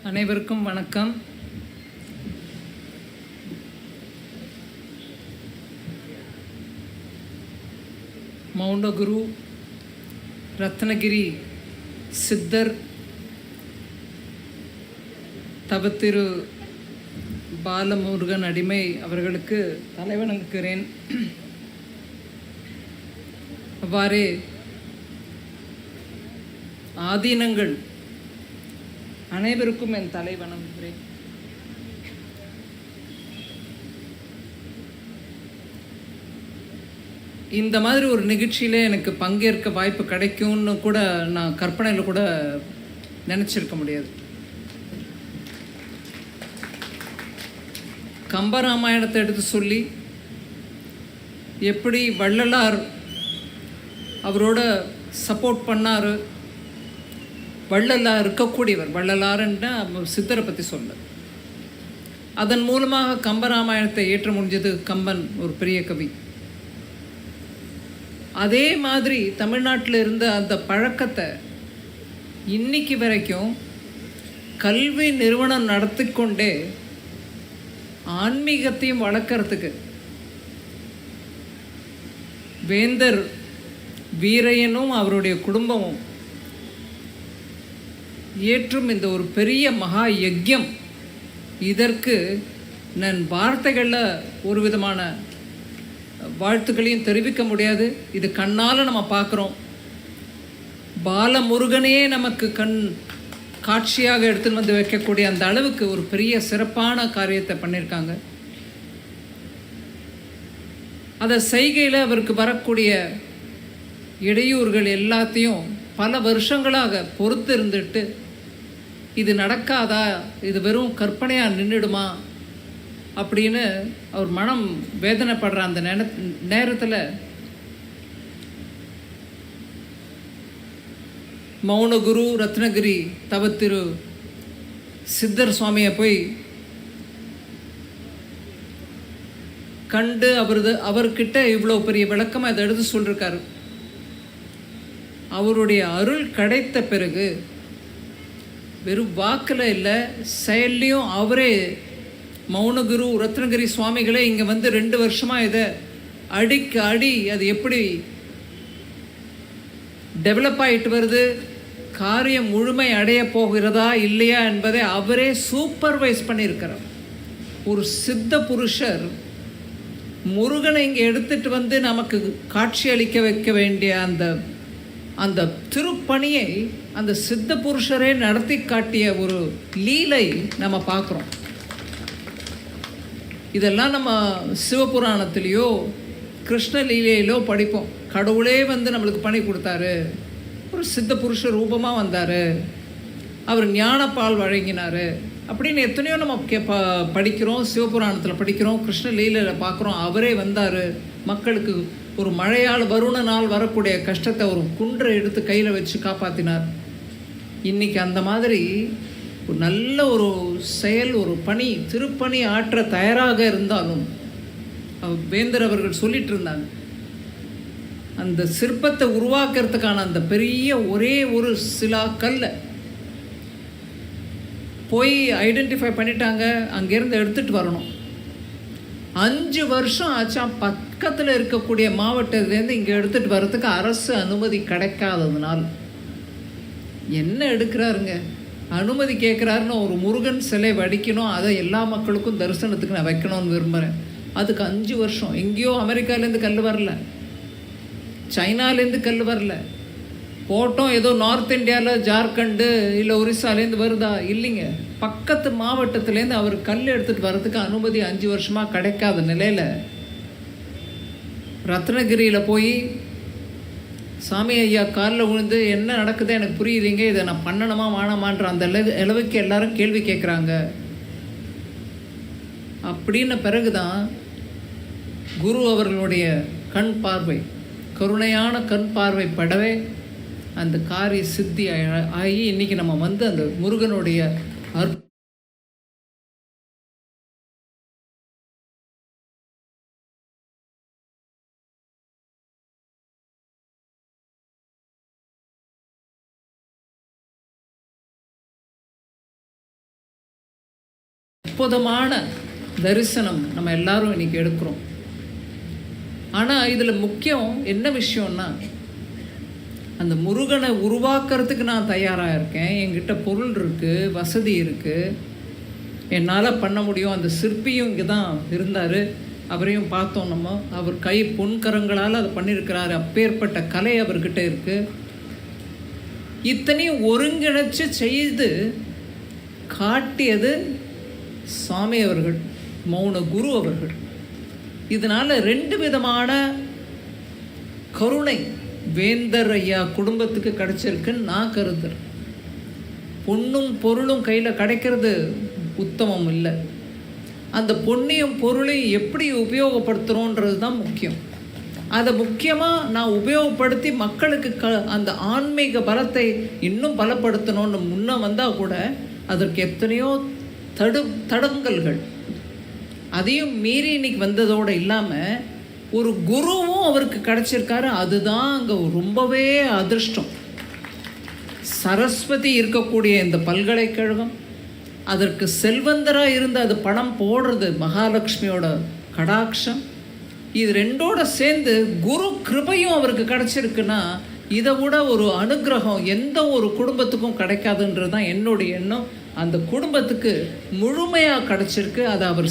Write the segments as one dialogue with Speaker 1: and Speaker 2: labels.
Speaker 1: அனைவருக்கும் வணக்கம். மௌனகுரு ரத்னகிரி சித்தர் தவத்திரு பாலமுருகன் அடிமை அவர்களுக்கு தலைவணங்குகிறேன். அவ்வாறே ஆதீனங்கள் அனைவருக்கும் என் தலை வணங்குகிறேன். இந்த மாதிரி ஒரு நிகழ்ச்சியில் எனக்கு பங்கேற்க வாய்ப்பு கிடைக்கும்னு கூட நான் கற்பனையில் கூட நினச்சிருக்க முடியாது. கம்பராமாயணத்தை எடுத்து சொல்லி எப்படி வள்ளலார் அவரோட சப்போர்ட் பண்ணார், வள்ளலார் இருக்கக்கூடியவர், வள்ளலாருன்னா சித்தரை பற்றி சொல்ல, அதன் மூலமாக கம்பராமாயணத்தை ஏற்ற முடிஞ்சது கம்பன், ஒரு பெரிய கவி. அதே மாதிரி தமிழ்நாட்டில் இருந்த அந்த பழக்கத்தை இன்னைக்கு வரைக்கும் கல்வி நிறுவனம் நடத்தி கொண்டே ஆன்மீகத்தையும் வளர்க்கறதுக்கு வேந்தர் வீரையனும் அவருடைய குடும்பமும் ஏற்றும் இந்த ஒரு பெரிய மகா யஜ்யம், இதற்கு நான் வார்த்தைகளில் ஒரு விதமான வாழ்த்துக்களையும் தெரிவிக்க முடியாது. இது கண்ணால் நம்ம பார்க்குறோம். பாலமுருகனே நமக்கு காட்சியாக எடுத்துன்னு வந்து வைக்கக்கூடிய அந்த அளவுக்கு ஒரு பெரிய சிறப்பான காரியத்தை பண்ணியிருக்காங்க. அதை செய்கையில் அவருக்கு வரக்கூடிய இடையூறுகள் எல்லாத்தையும் பல வருஷங்களாக பொறுத்து இருந்துட்டு, இது நடக்காதா, இது வெறும் கற்பனையாக நின்றுடுமா அப்படின்னு அவர் மனம் வேதனைப்படுற அந்த நேரத்தில் மௌனகுரு ரத்னகிரி தவத்திரு சித்தர் சுவாமியை போய் கண்டு அவர்கிட்ட இவ்வளோ பெரிய விளக்கமாக இதை எடுத்து சொல்லியிருக்காரு. அவருடைய அருள் கிடைத்த பிறகு வெறும் வாக்கில் இல்லை, செயல்லையும் அவரே மௌனகுரு ரத்னகிரி சுவாமிகளே இங்கே வந்து 2 வருஷமாக இதை அடிக்கு அடி அது எப்படி டெவலப் ஆகிட்டு வருது, காரியம் முழுமை அடைய போகிறதா இல்லையா என்பதை அவரே சூப்பர்வைஸ் பண்ணியிருக்கிறார். ஒரு சித்த புருஷர் முருகனை இங்கே எடுத்துகிட்டு வந்து நமக்கு காட்சி அளிக்க வைக்க வேண்டிய அந்த திருப்பணியை அந்த சித்த புருஷரே நடத்தி காட்டிய ஒரு லீலை நம்ம பார்க்குறோம். இதெல்லாம் நம்ம சிவபுராணத்திலேயோ கிருஷ்ண லீலையிலோ படிப்போம். கடவுளே வந்து நம்மளுக்கு பணி கொடுத்தாரு, ஒரு சித்த புருஷ ரூபமாக வந்தார், அவர் ஞானப்பால் வழங்கினார் அப்படின்னு எத்தனையோ நம்ம படிக்கிறோம், சிவபுராணத்தில் படிக்கிறோம், கிருஷ்ண லீலையில் பார்க்குறோம். அவரே வந்தார், மக்களுக்கு ஒரு மழையால் வருணனால் வரக்கூடிய கஷ்டத்தை ஒரு குன்றை எடுத்து கையில் வச்சு காப்பாற்றினார். இன்றைக்கி அந்த மாதிரி ஒரு நல்ல ஒரு செயல், ஒரு பணி, திருப்பணி ஆற்ற தயாராக இருந்தாலும் வேந்தர் அவர்கள் சொல்லிட்டு இருந்தாங்க, அந்த சிற்பத்தை உருவாக்குறதுக்கான அந்த பெரிய ஒரே ஒரு சிலா கல்லை போய் ஐடென்டிஃபை பண்ணிட்டாங்க, அங்கேருந்து எடுத்துகிட்டு வரணும். 5 வருஷம் ஆச்சா. பக்கத்தில் இருக்கக்கூடிய மாவட்டத்துலேருந்து இங்கே எடுத்துகிட்டு வர்றதுக்கு அரசு அனுமதி கிடைக்காததுனால் என்ன எடுக்கிறாருங்க, அனுமதி கேட்குறாருன்னு ஒரு முருகன் சிலை வடிக்கணும், அதை எல்லா மக்களுக்கும் தரிசனத்துக்கு நான் வைக்கணும்னு விரும்புகிறேன். அதுக்கு 5 வருஷம். எங்கேயோ அமெரிக்காலேருந்து கல் வரல, சைனாலேருந்து கல் வரல, போட்டோம் ஏதோ நார்த் இந்தியாவில் ஜார்க்கண்டு இல்லை ஒரிசாலேருந்து வருதா, இல்லைங்க. பக்கத்து மாவட்டத்துலேருந்து அவர் கல் எடுத்துகிட்டு வர்றதுக்கு அனுமதி 5 வருஷமாக கிடைக்காத நிலையில் ரத்னகிரியில் போய் சாமி ஐயா காலில் விழுந்து என்ன நடக்குது எனக்கு புரியலைங்க, இதை நான் பண்ணணுமா வானமான்ற அந்த அளவுக்கு எல்லாரும் கேள்வி கேட்குறாங்க. அப்படின்ன பிறகுதான் குரு அவர்களுடைய கண் பார்வை, கருணையான கண் பார்வை படவே அந்த காரிய சித்தி ஆகி இன்றைக்கி நம்ம வந்து அந்த முருகனுடைய அற்புதமான தரிசனம் நம்ம எல்லாரும் இன்றைக்கி எடுக்கிறோம். ஆனால் இதில் முக்கியம் என்ன விஷயம்னா, அந்த முருகனை உருவாக்குறதுக்கு நான் தயாராக இருக்கேன், என்கிட்ட பொருள் இருக்குது, வசதி இருக்குது, என்னால் பண்ண முடியும். அந்த சிற்பியும் இங்கே தான் இருந்தார், அவரையும் பார்த்தோம் நம்ம. அவர் கை பொன்கரங்களால் அதை பண்ணியிருக்கிறாரு. அப்பேற்பட்ட கலை அவர்கிட்ட இருக்குது. இத்தனையும் ஒருங்கிணைச்சு செய்து காட்டியது சுவாமி அவர்கள், மௌன குரு அவர்கள். இதனால் 2 விதமான கருணை வேந்தர் ஐயா குடும்பத்துக்கு கிடைச்சிருக்குன்னு நான் கருதுறேன். பொண்ணும் பொருளும் கையில் கிடைக்கிறது உத்தமம் இல்லை. அந்த பொண்ணையும் பொருளையும் எப்படி உபயோகப்படுத்துகிறோன்றது தான் முக்கியம். அதை முக்கியமாக நான் உபயோகப்படுத்தி மக்களுக்கு அந்த ஆன்மீக பலத்தை இன்னும் பலப்படுத்தணும்னு முன்னே வந்தால் கூட அதற்கு எத்தனையோ தடங்கல்கள், அதையும் மீறி இன்னைக்கு வந்ததோடு இல்லாமல் ஒரு குருவும் அவருக்கு கிடச்சிருக்காரு. அதுதான் அங்கே ரொம்பவே அதிர்ஷ்டம். சரஸ்வதி இருக்கக்கூடிய இந்த பல்கலைக்கழகம், அதற்கு செல்வந்தராக இருந்து அது பணம் போடுறது மகாலட்சுமியோட கடாட்சம், இது 2ஓட சேர்ந்து குரு கிருபையும் அவருக்கு கிடச்சிருக்குன்னா இதை விட ஒரு அனுகிரகம் எந்த ஒரு குடும்பத்துக்கும் கிடைக்காதுன்றது தான் என்னுடைய எண்ணம். அந்த குடும்பத்துக்கு முழுமையாக கிடச்சிருக்கு. அதை அவர்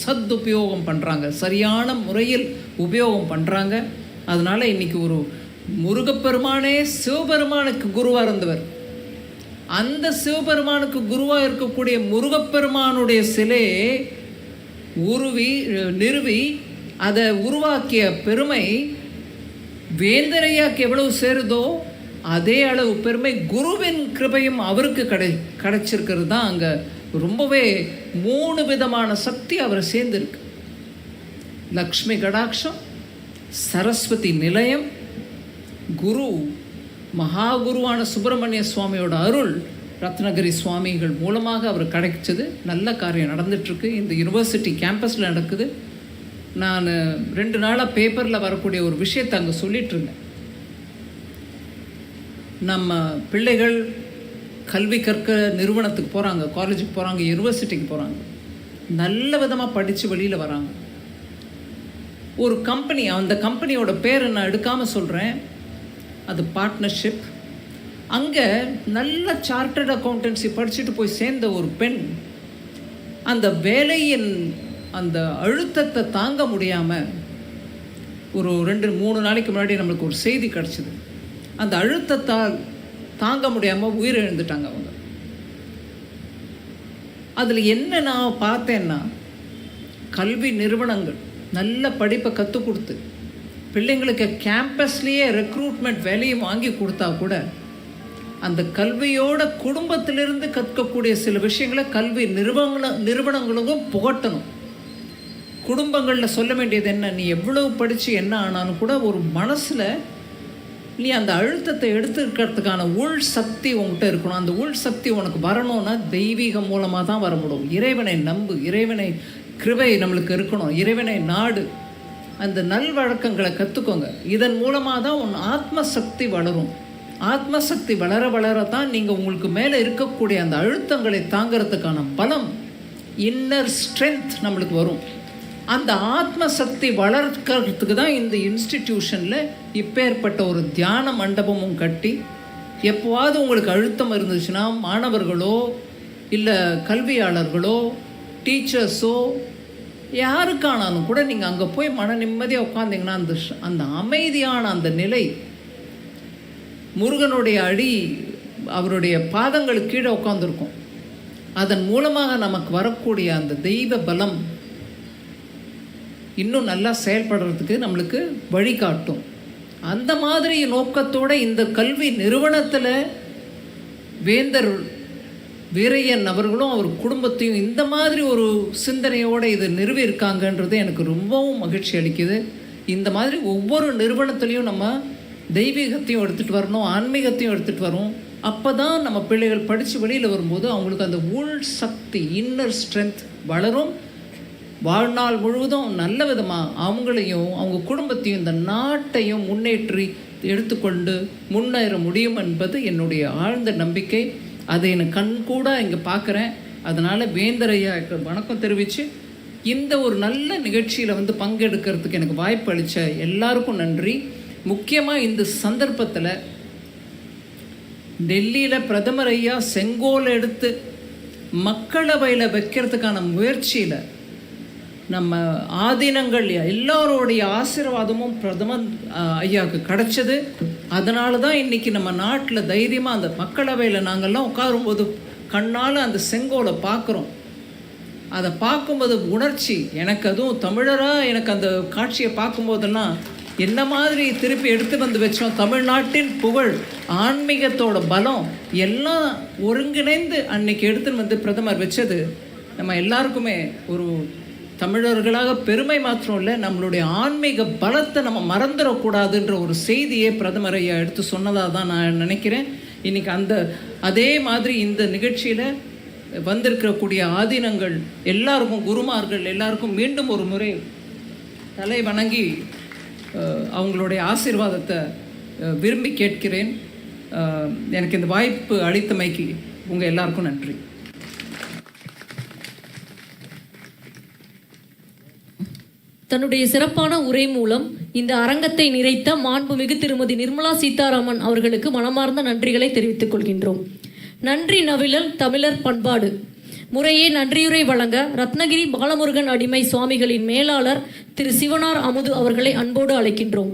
Speaker 1: சதுபயோகம் பண்ணுறாங்க, சரியான முறையில் உபயோகம் பண்ணுறாங்க. அதனால் இன்றைக்கி ஒரு முருகப்பெருமானே சிவபெருமானுக்கு குருவாக இருந்தவர், அந்த சிவபெருமானுக்கு குருவாக இருக்கக்கூடிய முருகப்பெருமானுடைய சிலையை நிறுவி அதை உருவாக்கிய பெருமை வேந்தரையாக்கு எவ்வளவு சேருதோ அதே அளவு பெருமை குருவின் கிருபையும் அவருக்கு கிடைச்சிருக்கிறது தான். அங்கே ரொம்பவே 3 விதமான சக்தி அவரை சேர்ந்துருக்கு. லக்ஷ்மி கடாட்சம், சரஸ்வதி நிலையம், குரு மகாகுருவான சுப்பிரமணிய சுவாமியோட அருள் ரத்னகிரி சுவாமிகள் மூலமாக அவர் கிடைச்சது. நல்ல காரியம் நடந்துட்டுருக்கு. இந்த யூனிவர்சிட்டி கேம்பஸில் நடக்குது. நான் 2 நாளாக பேப்பரில் வரக்கூடிய ஒரு விஷயத்தை அங்கே சொல்லிகிட்ருந்தேன். நம்ம பிள்ளைகள் கல்வி கற்க நிறுவனத்துக்கு போகிறாங்க, காலேஜுக்கு போகிறாங்க, யூனிவர்சிட்டிக்கு போகிறாங்க, நல்ல விதமாக படித்து வெளியில் வராங்க. ஒரு கம்பெனி, அந்த கம்பெனியோட பேரை நான் எடுக்காமல் சொல்கிறேன், அது பார்ட்னர்ஷிப். அங்கே நல்ல சார்ட்டர்ட் அக்கௌண்டன்சி படிச்சுட்டு போய் சேர்ந்த ஒரு பெண் அந்த வேலையின் அந்த அழுத்தத்தை தாங்க முடியாமல் ஒரு 2-3 நாளைக்கு முன்னாடி நம்மளுக்கு ஒரு செய்தி கிடச்சிது. அந்த அழுத்தத்தால் தாங்க முடியாமல் உயிரிழந்துட்டாங்க அவங்க. அதில் என்ன நான் பார்த்தேன்னா, கல்வி நிறுவனங்கள் நல்ல படிப்பை கற்றுக் கொடுத்து பிள்ளைங்களுக்கு கேம்பஸ்லேயே ரெக்ரூட்மெண்ட் வேலையும் வாங்கி கொடுத்தா கூட அந்த கல்வியோட குடும்பத்திலிருந்து கற்கக்கூடிய சில விஷயங்களை கல்வி நிறுவனங்களுக்கும் புகட்டணும். குடும்பங்களில் சொல்ல வேண்டியது என்ன, நீ எவ்வளவு படித்து என்ன ஆனாலும் கூட ஒரு மனசில் நீ அந்த அழுத்தத்தை எடுத்துக்கிறதுக்கான உள் சக்தி உங்கள்கிட்ட இருக்கணும். அந்த உள் சக்தி உனக்கு வரணும்னா தெய்வீகம் மூலமாக தான் வர முடியும். இறைவனை நம்பு, இறைவனை கிருபை நம்மளுக்கு இருக்கணும், இறைவனை நாடு, அந்த நல்வழக்கங்களை கற்றுக்கோங்க. இதன் மூலமாக தான் உன் ஆத்மசக்தி வளரும். ஆத்மசக்தி வளர வளர தான் நீங்கள் உங்களுக்கு மேலே இருக்கக்கூடிய அந்த அழுத்தங்களை தாங்கிறதுக்கான பலம், இன்னர் ஸ்ட்ரென்த் நம்மளுக்கு வரும். அந்த ஆத்மசக்தி வளர்க்கறதுக்கு தான் இந்த இன்ஸ்டிடியூஷனில் இப்பேற்பட்ட ஒரு தியான மண்டபமும் கட்டி, எப்போவாவது உங்களுக்கு அழுத்தம் இருந்துச்சுன்னா மாணவர்களோ இல்லை கல்வியாளர்களோ டீச்சர்ஸோ யாருக்கானாலும் கூட நீங்கள் அங்கே போய் மன நிம்மதியாக உட்காந்திங்கன்னா அந்த அமைதியான அந்த நிலை, முருகனுடைய அடி அவருடைய பாதங்களுக்கு கீழே உட்காந்துருக்கும். அதன் மூலமாக நமக்கு வரக்கூடிய அந்த தெய்வ பலம் இன்னும் நல்லா செயல்படுறதுக்கு நம்மளுக்கு வழிகாட்டும். அந்த மாதிரி நோக்கத்தோடு இந்த கல்வி நிறுவனத்தில் வேந்தர் வீரையன் அவர்களும் அவர் குடும்பத்தையும் இந்த மாதிரி ஒரு சிந்தனையோடு இது நிறுவியிருக்காங்கன்றது எனக்கு ரொம்பவும் மகிழ்ச்சி அளிக்குது. இந்த மாதிரி ஒவ்வொரு நிறுவனத்துலேயும் நம்ம தெய்வீகத்தையும் எடுத்துகிட்டு வரணும், ஆன்மீகத்தையும் எடுத்துகிட்டு வரும். அப்போ தான் நம்ம பிள்ளைகள் படித்து வெளியில் வரும்போது அவங்களுக்கு அந்த உள் சக்தி, இன்னர் ஸ்ட்ரென்த் வளரும். வாழ்நாள் முழுவதும் நல்ல விதமாக அவங்களையும் அவங்க குடும்பத்தையும் இந்த நாட்டையும் முன்னேற்றி எடுத்துக்கொண்டு முன்னேற முடியும் என்பது என்னுடைய ஆழ்ந்த நம்பிக்கை. அதை எனக்கு கண்கூட இங்கே பார்க்குறேன். அதனால் வேந்தர் ஐயாவுக்கு வணக்கம் தெரிவித்து இந்த ஒரு நல்ல நிகழ்ச்சியில் வந்து பங்கெடுக்கிறதுக்கு எனக்கு வாய்ப்பு அளித்த எல்லாருக்கும் நன்றி. முக்கியமாக இந்த சந்தர்ப்பத்தில் டெல்லியில் பிரதமர் ஐயா செங்கோல் எடுத்து மக்களவையில் வைக்கிறதுக்கான முயற்சியில் நம்ம ஆதீனங்கள் எல்லாரோடைய ஆசீர்வாதமும் பிரதமர் ஐயாவுக்கு கிடச்சது. அதனால தான் இன்றைக்கி நம்ம நாட்டில் தைரியமாக அந்த மக்களவையில் நாங்கள்லாம் உட்காரும்போது கண்ணால் அந்த செங்கோலை பார்க்குறோம். அதை பார்க்கும்போது உணர்ச்சி எனக்கு, அதுவும் தமிழராக எனக்கு அந்த காட்சியை பார்க்கும்போதெல்லாம் என்ன மாதிரி திருப்பி எடுத்து வந்து வச்சோம். தமிழ்நாட்டின் புகழ், ஆன்மீகத்தோட பலம் எல்லாம் ஒருங்கிணைந்து அன்னைக்கு எடுத்துன்னு வந்து பிரதமர் வச்சது நம்ம எல்லாருக்குமே ஒரு தமிழர்களாக பெருமை மாத்திரம் இல்லை, நம்மளுடைய ஆன்மீக பலத்தை நம்ம மறந்துடக்கூடாதுன்ற ஒரு செய்தியை பிரதமர் ஐயா எடுத்து சொன்னதாக தான் நான் நினைக்கிறேன். இன்றைக்கி அதே மாதிரி இந்த நிகழ்ச்சியில் வந்திருக்கக்கூடிய ஆதீனங்கள் எல்லாருக்கும், குருமார்கள் எல்லாருக்கும் மீண்டும் ஒரு முறை தலை வணங்கி அவங்களுடைய ஆசீர்வாதத்தை விரும்பி கேட்கிறேன். எனக்கு இந்த வாய்ப்பு அளித்தமைக்கு உங்கள் எல்லாருக்கும் நன்றி.
Speaker 2: தன்னுடைய சிறப்பான உரை மூலம் இந்த அரங்கத்தை நிறைத்த மாண்புமிகு திருமதி நிர்மலா சீதாராமன் அவர்களுக்கு மனமார்ந்த நன்றிகளை தெரிவித்துக் கொள்கின்றோம். நன்றி நவிழல் தமிழர் பண்பாடு. முறையே நன்றியுரை வழங்க ரத்னகிரி பாலமுருகன் அடிமை சுவாமிகளின் மேலாளர் திரு சிவனார் அமுது அவர்களை அன்போடு அழைக்கின்றோம்.